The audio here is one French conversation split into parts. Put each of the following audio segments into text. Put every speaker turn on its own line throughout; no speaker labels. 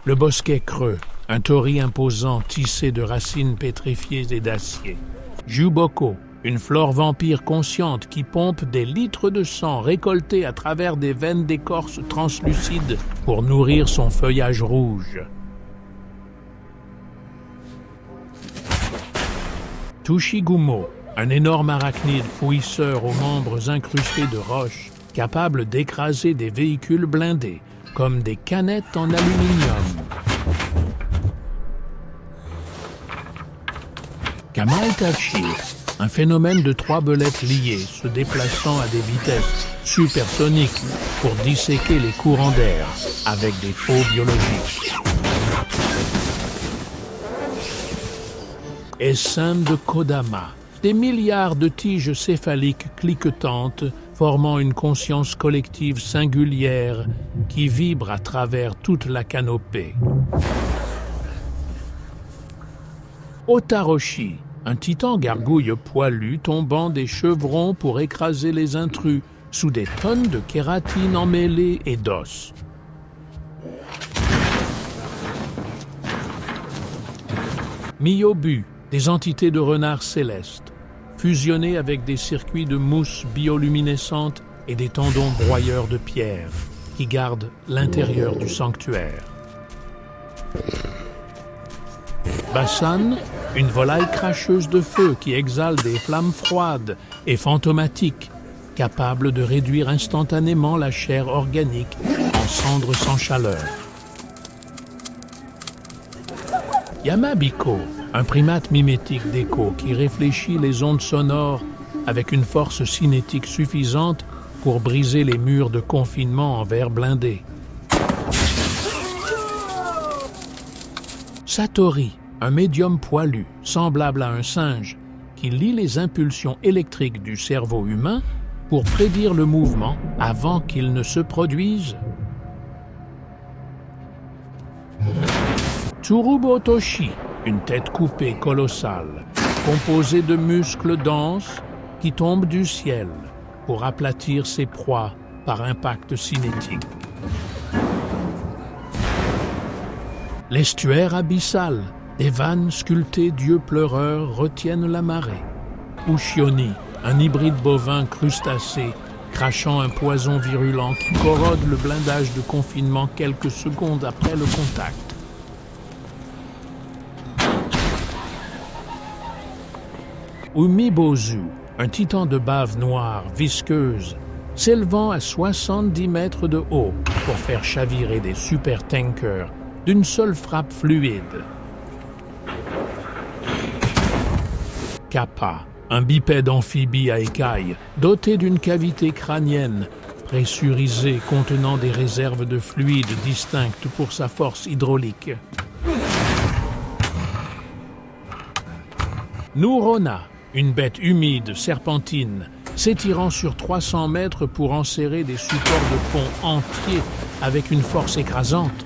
Le bosquet creux, un torii imposant tissé de racines pétrifiées et d'acier. Juboko, une flore vampire consciente qui pompe des litres de sang récoltés à travers des veines d'écorce translucides pour nourrir son feuillage rouge. Tushigumo, un énorme arachnide fouisseur aux membres incrustés de roches, capable d'écraser des véhicules blindés, comme des canettes en aluminium. Kamaitachi, un phénomène de 3 belettes liées, se déplaçant à des vitesses supersoniques pour disséquer les courants d'air avec des faux biologiques. Essaim de Kodama, des milliards de tiges céphaliques cliquetantes formant une conscience collective singulière qui vibre à travers toute la canopée. Otaroshi, un titan gargouille poilu tombant des chevrons pour écraser les intrus sous des tonnes de kératine emmêlée et d'os. Miyobu, des entités de renards célestes, fusionnées avec des circuits de mousse bioluminescente et des tendons broyeurs de pierre qui gardent l'intérieur du sanctuaire. Bassan, une volaille cracheuse de feu qui exhale des flammes froides et fantomatiques, capable de réduire instantanément la chair organique en cendres sans chaleur. Yamabiko, un primate mimétique d'écho qui réfléchit les ondes sonores avec une force cinétique suffisante pour briser les murs de confinement en verre blindé. Satori, un médium poilu, semblable à un singe, qui lit les impulsions électriques du cerveau humain pour prédire le mouvement avant qu'il ne se produise. Tsurubotoshi, une tête coupée colossale, composée de muscles denses qui tombent du ciel pour aplatir ses proies par impact cinétique. L'estuaire abyssal, des vannes sculptées dieux pleureurs retiennent la marée. Ushioni, un hybride bovin crustacé, crachant un poison virulent qui corrode le blindage de confinement quelques secondes après le contact. Umibozu, un titan de bave noire, visqueuse, s'élevant à 70 mètres de haut pour faire chavirer des super-tankers d'une seule frappe fluide. Kappa, un bipède amphibie à écailles, doté d'une cavité crânienne, pressurisée contenant des réserves de fluide distinctes pour sa force hydraulique. Nourona, une bête humide, serpentine, s'étirant sur 300 mètres pour enserrer des supports de pont entiers avec une force écrasante.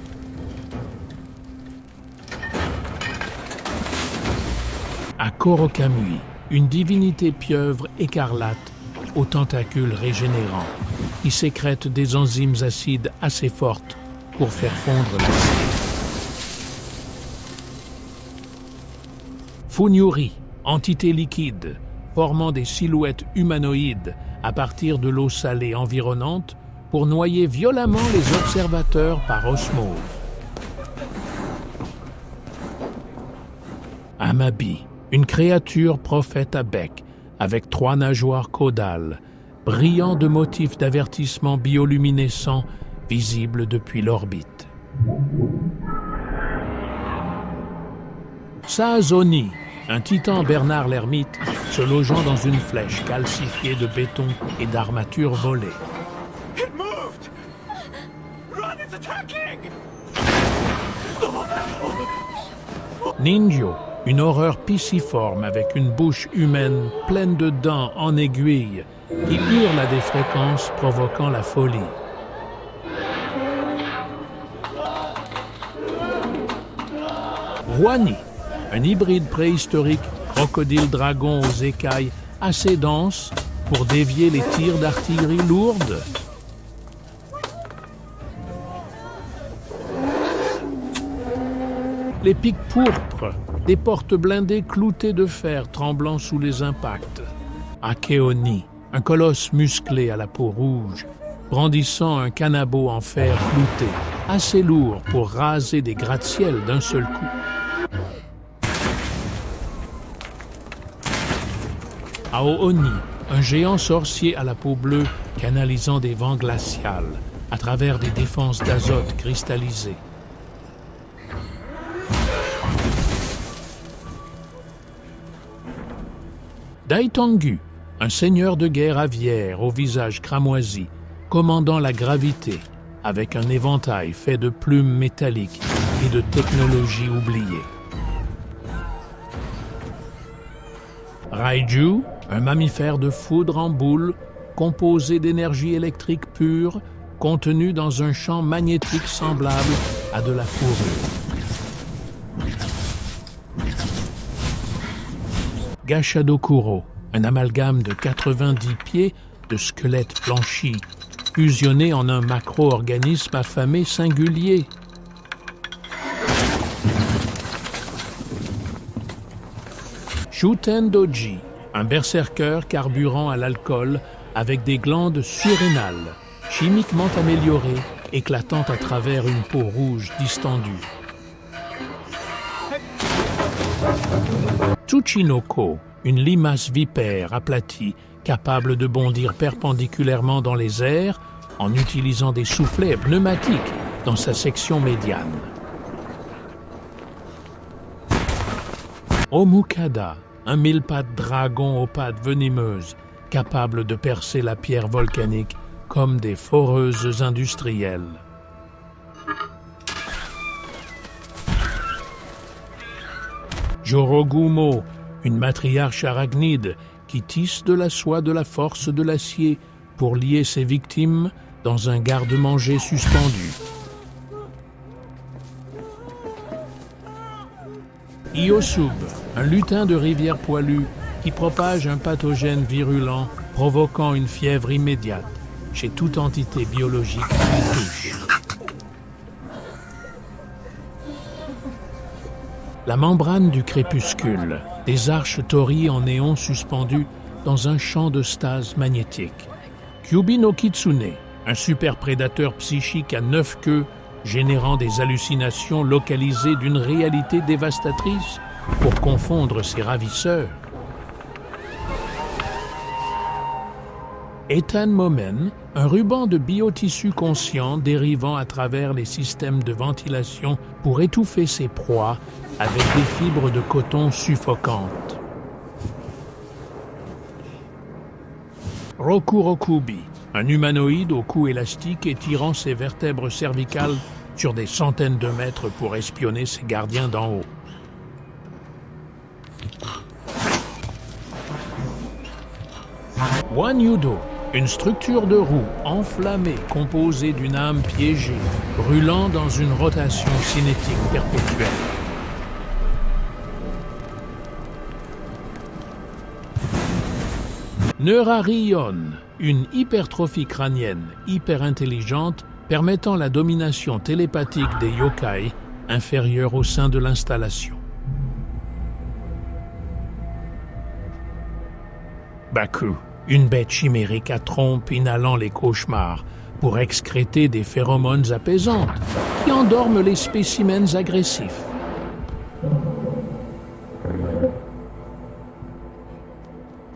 À Korokamui, une divinité pieuvre écarlate aux tentacules régénérants, qui sécrète des enzymes acides assez fortes pour faire fondre l'acier. Funyuri, entité liquide, formant des silhouettes humanoïdes à partir de l'eau salée environnante pour noyer violemment les observateurs par osmose. Amabi, une créature prophète à bec, avec 3 nageoires caudales, brillant de motifs d'avertissement bioluminescents visibles depuis l'orbite. Saazoni, un titan Bernard l'ermite, se logeant dans une flèche calcifiée de béton et d'armature volée.
It moved! Run, it's attacking!
Ninjo, une horreur pisciforme avec une bouche humaine pleine de dents en aiguille qui hurle à des fréquences provoquant la folie. Wani, un hybride préhistorique crocodile-dragon aux écailles assez denses pour dévier les tirs d'artillerie lourde. les pics pourpres, des portes blindées cloutées de fer tremblant sous les impacts. Akeoni, un colosse musclé à la peau rouge, brandissant un canabo en fer clouté, assez lourd pour raser des gratte-ciel d'un seul coup. Aooni, un géant sorcier à la peau bleue canalisant des vents glaciales à travers des défenses d'azote cristallisées. Daitangu, un seigneur de guerre aviaire au visage cramoisi, commandant la gravité, avec un éventail fait de plumes métalliques et de technologies oubliées. Raiju, un mammifère de foudre en boule, composé d'énergie électrique pure, contenu dans un champ magnétique semblable à de la fourrure. Gashadokuro, un amalgame de 90 pieds de squelettes blanchis, fusionné en un macro-organisme affamé singulier. Shuten Doji, un berserker carburant à l'alcool avec des glandes surrénales, chimiquement améliorées, éclatant à travers une peau rouge distendue. Tsuchinoko, une limace vipère aplatie, capable de bondir perpendiculairement dans les airs en utilisant des soufflets pneumatiques dans sa section médiane. Omukada, un mille-pattes dragon aux pattes venimeuses, capable de percer la pierre volcanique comme des foreuses industrielles. Jorogumo, une matriarche arachnide qui tisse de la soie de la force de l'acier pour lier ses victimes dans un garde-manger suspendu. Iosub, un lutin de rivière poilue qui propage un pathogène virulent provoquant une fièvre immédiate chez toute entité biologique qui le touche. La membrane du crépuscule, des arches torii en néon suspendues dans un champ de stase magnétique. Kyubi no Kitsune, un super prédateur psychique à 9 queues, générant des hallucinations localisées d'une réalité dévastatrice pour confondre ses ravisseurs. Ethan Momen, un ruban de biotissu conscient dérivant à travers les systèmes de ventilation pour étouffer ses proies avec des fibres de coton suffocantes. Rokurokubi, un humanoïde au cou élastique étirant ses vertèbres cervicales sur des centaines de mètres pour espionner ses gardiens d'en haut. Wanyudo, une structure de roue enflammée composée d'une âme piégée, brûlant dans une rotation cinétique perpétuelle. Neurarion, une hypertrophie crânienne hyper-intelligente permettant la domination télépathique des yokai inférieurs au sein de l'installation. Baku, une bête chimérique à trompe inhalant les cauchemars pour excréter des phéromones apaisantes qui endorment les spécimens agressifs.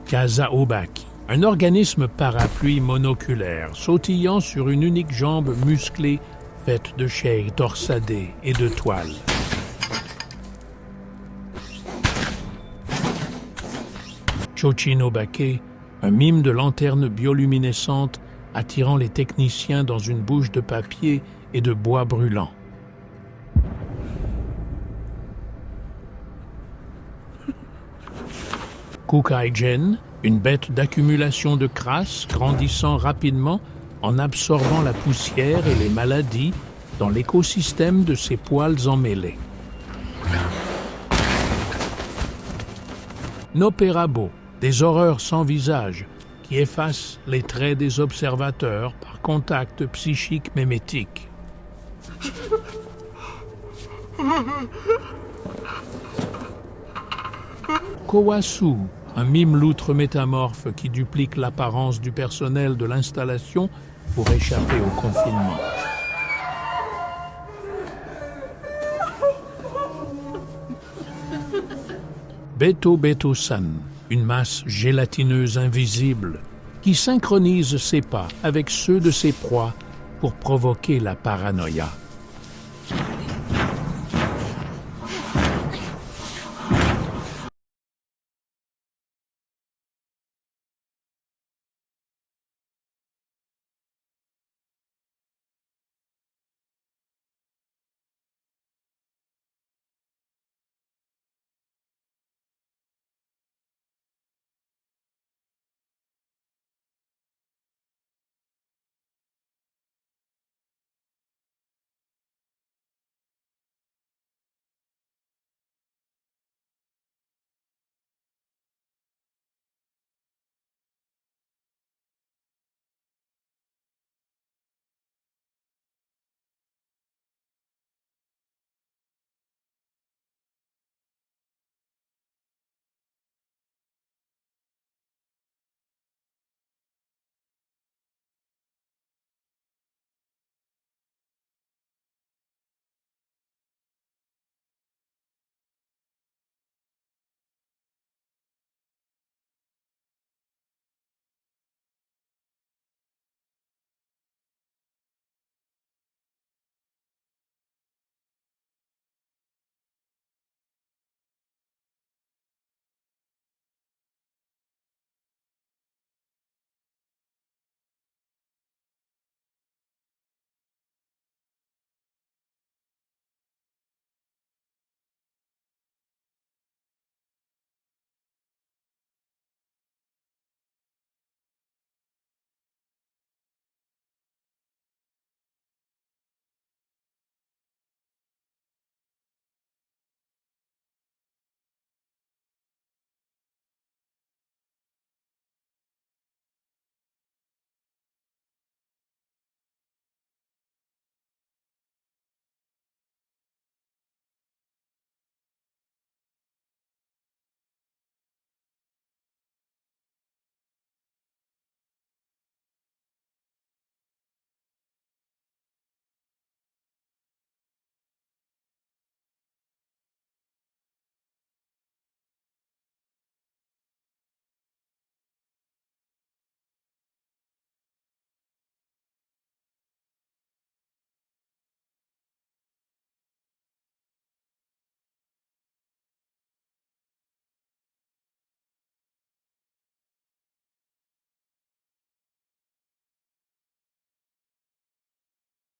Kazaobaki, un organisme parapluie monoculaire sautillant sur une unique jambe musclée faite de chair torsadée et de toile. Chochinobake, un mime de lanterne bioluminescente attirant les techniciens dans une bouche de papier et de bois brûlant. Kukaigen, une bête d'accumulation de crasse grandissant rapidement en absorbant la poussière et les maladies dans l'écosystème de ses poils emmêlés. Noperabo, des horreurs sans visage qui effacent les traits des observateurs par contact psychique mémétique. Kowasu, un mime loutre métamorphe qui duplique l'apparence du personnel de l'installation pour échapper au confinement. Beto Beto-san, une masse gélatineuse invisible qui synchronise ses pas avec ceux de ses proies pour provoquer la paranoïa.